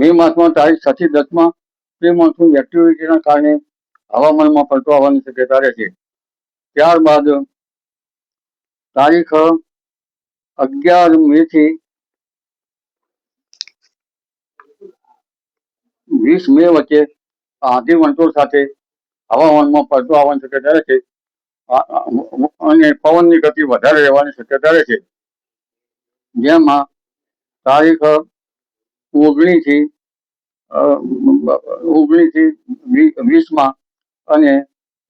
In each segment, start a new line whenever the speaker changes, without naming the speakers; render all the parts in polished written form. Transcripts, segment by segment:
મે માસમાં તારીખ 6 થી 10 પ્રી મોન્સૂન એક્ટિવિટીના કારણે હવામાનમાં પલટો આવવાની શક્યતા રહેશે. ત્યારબાદ તારીખ 11 મે થી 20 મે વચ્ચે આંધી વંટોળ સાથે હવામાનમાં પલટો આવવાની શક્યતા રહેશે અને પવનની ગતિ વધારે રહેવાની શક્યતા રહેશે. જેમાં તારીખ 19 થી 20 અને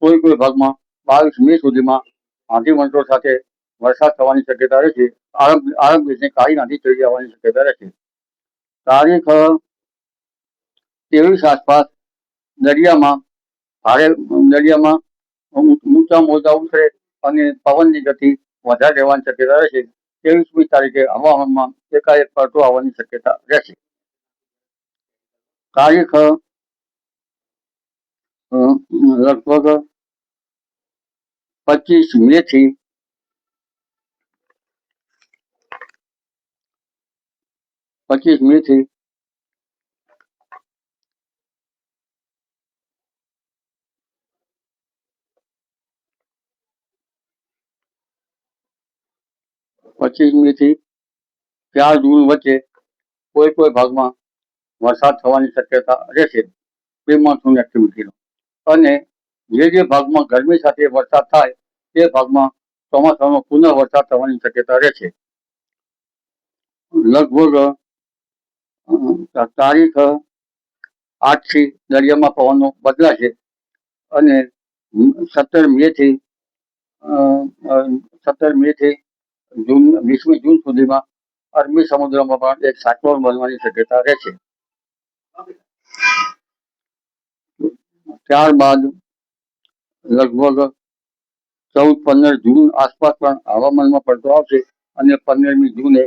કોઈ ભાગમાં 22 મે સુધીમાં આંધી વંટોળ સાથે વરસાદ થવાની શક્યતા રહેશે. આરબ દેશની કાળી આંધી થઈ જવાની શક્યતા રહેશે. તારીખ 23 આસપાસ દરિયામાં ઊંચા મોજા ઉતરે અને પવનની ગતિ વધારે રહેવાની શક્યતા રહેશે. 23મી તારીખે હવામાનમાં એકાએક પલટો આવવાની શક્યતા રહેશે. તારીખ લગભગ 25 મે થી 25 મે થી 4 જૂન વચ્ચે કોઈ ભાગમાં વરસાદ થવાની શક્યતા રહેશે પ્રી મોન્સૂન એક્ટિવિટીનો. અને જે ભાગમાં ગરમી સાથે વરસાદ થાય તે ભાગમાં ચોમાસાનો પુનઃ વરસાદ થવાની શક્યતા રહેશે. લગભગ તારીખ 8 થી દરિયામાં પવનો બદલાશે અને 17 મે થી 20મી જૂન સુધીમાં અરબી સમુદ્રમાં પણ એક સાયક્લોન બનવાની શક્યતા રહેશે. ત્યારબાદ લગભગ 14-15 જૂન આસપાસ પણ હવામાનમાં પલટો આવશે અને 15મી જૂને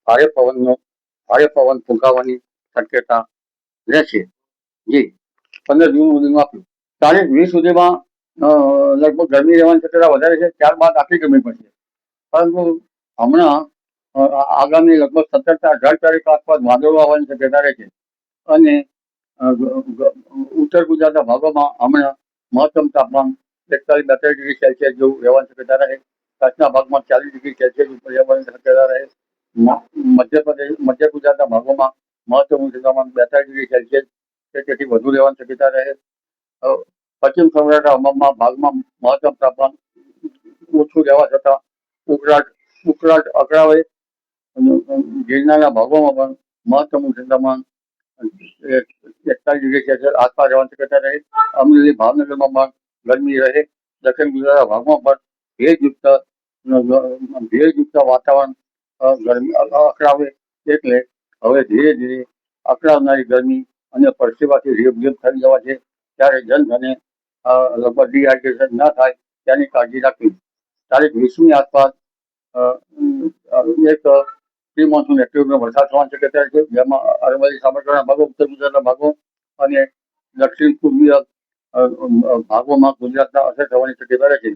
ભારે પવન ફૂંકાવાની શક્યતા રહેશે. 15 જૂન સુધીમાં આપ્યું. તારીખ 20 સુધીમાં લગભગ ગરમી રહેવાની શક્યતા વધારે છે. ત્યારબાદ આટલી ગરમી પડશે. પરંતુ હમણાં આગામી લગભગ 17 થી 18 તારીખ આસપાસ વાદળો આવવાની શક્યતા રહેશે અને ઉત્તર ગુજરાતના ભાગોમાં હમણાં મહત્તમ તાપમાન 41-42 ડિગ્રી સેલ્સિયસ જેવું રહેવાની શક્યતા રહે. કચ્છના ભાગમાં 40 ડિગ્રી સેલ્સિયસ ઉપર રહેવાની શક્યતા રહે. મધ્ય ગુજરાતના ભાગોમાં મહત્તમ તાપમાન 42 ડિગ્રી સેલ્સિયસ કે તેથી વધુ રહેવાની શક્યતા રહે. પશ્ચિમ સૌરાષ્ટ્રના ભાગમાં મહત્તમ તાપમાન ઓછું રહેવા છતાં ઉકળાટ અકળાવે. ગિરનારના ભાગોમાં પણ મહત્તમ તાપમાન 41 ડિગ્રી સેલ્સિયસ આસપાસ રહેવાની શક્યતા રહે. અમરેલી ભાવનગરમાં પણ ગરમી રહે. દક્ષિણ ગુજરાતના ભાગમાં પણ ભેજયુક્ત વાતાવરણ ગરમી અકળાવે. એટલે હવે ધીરે ધીરે અકળાવનારી ગરમી અને પરસેવાથી રેબઝેબ થઈ જવા છે. ત્યારે જનધને લગભગ ડિહાઇડ્રેશન ન થાય તેની કાળજી રાખવી. તારીખ 20મી આસપાસ એક પ્રી મોન્સૂન એક્ટિવિટીનો વરસાદ થવાની શક્યતા છે. જેમાં અરવલ્લી સાબરકાંઠાના ભાગો, ઉત્તર ગુજરાતના ભાગો અને દક્ષિણ પૂર્વીય ભાગોમાં ગુજરાતના અસર થવાની શક્યતા રહે છે.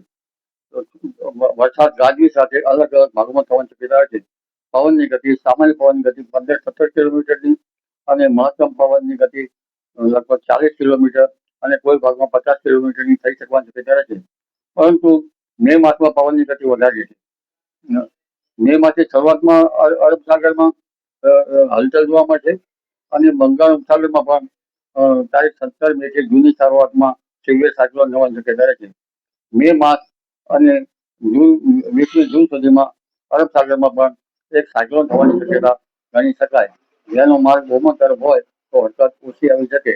વરસાદ ગાજવી સાથે અલગ અલગ ભાગોમાં થવાની શક્યતા રહે છે. પવનની ગતિ સામાન્ય પવનની ગતિ 15-17 કિલોમીટરની અને મહત્તમ પવનની ગતિ લગભગ 40 કિલોમીટર અને કોઈ ભાગમાં 50 કિલોમીટરની થઈ શકવાની શક્યતા રહે છે. પરંતુ મે માસમાં પવનની ગતિ વધારે છે. મે માસની શરૂઆતમાં અરબ સાગરમાં હલચલ જોવા મળશે અને બંગાળ ઉપસાગરમાં પણ તારીખ 17 મે થી જૂનની શરૂઆતમાં સિવિયર સાયક્લોન થવાની શક્યતા રહે છે. મે માસ અને 20મી જૂન સુધીમાં અરબ સાગરમાં પણ એક સાયક્લોન થવાની શક્યતા ગણી શકાય. જેનો માર્ગ ઓમાન તરફ હોય તો હરકત ઓછી આવી શકે.